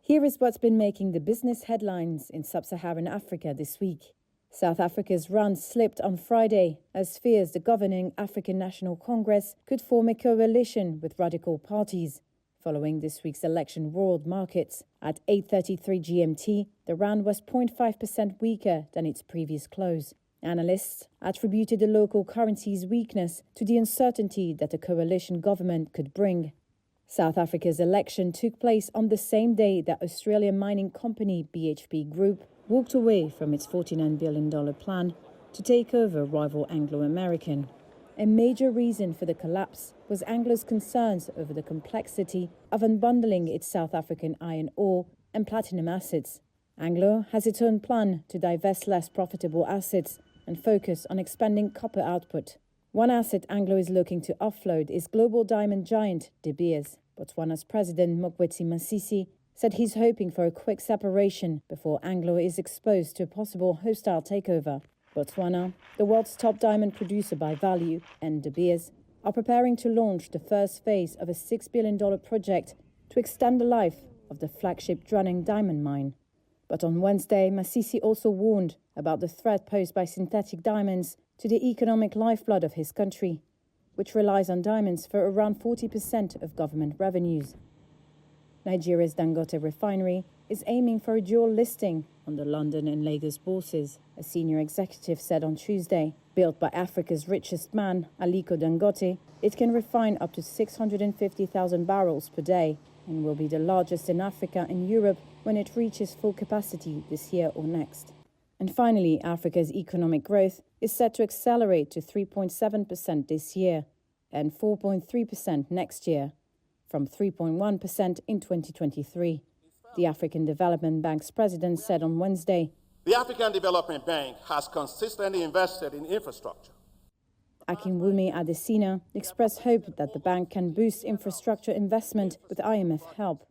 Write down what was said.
Here is what's been making the business headlines in sub-Saharan Africa this week. South Africa's rand slipped on Friday as fears the governing African National Congress could form a coalition with radical parties. Following this week's election world markets, at 8:33 GMT, the rand was 0.5% weaker than its previous close. Analysts attributed the local currency's weakness to the uncertainty that the coalition government could bring. South Africa's election took place on the same day that Australian mining company BHP Group walked away from its $49 billion plan to take over rival Anglo American. A major reason for the collapse was Anglo's concerns over the complexity of unbundling its South African iron ore and platinum assets. Anglo has its own plan to divest less profitable assets and focus on expanding copper output. One asset Anglo is looking to offload is global diamond giant De Beers. Botswana's president Mokgweetsi Masisi said he's hoping for a quick separation before Anglo is exposed to a possible hostile takeover. Botswana, the world's top diamond producer by value, and De Beers are preparing to launch the first phase of a $6 billion project to extend the life of the flagship Dronning diamond mine. But on Wednesday, Masisi also warned about the threat posed by synthetic diamonds to the economic lifeblood of his country, which relies on diamonds for around 40% of government revenues. Nigeria's Dangote refinery is aiming for a dual listing on the London and Lagos bourses, a senior executive said on Tuesday. Built by Africa's richest man, Aliko Dangote, it can refine up to 650,000 barrels per day and will be the largest in Africa and Europe when it reaches full capacity this year or next. And finally, Africa's economic growth is set to accelerate to 3.7% this year and 4.3% next year, from 3.1% in 2023. The African Development Bank's president said on Wednesday, "The African Development Bank has consistently invested in infrastructure." Akinwumi Adesina expressed hope that the bank can boost infrastructure investment with IMF help.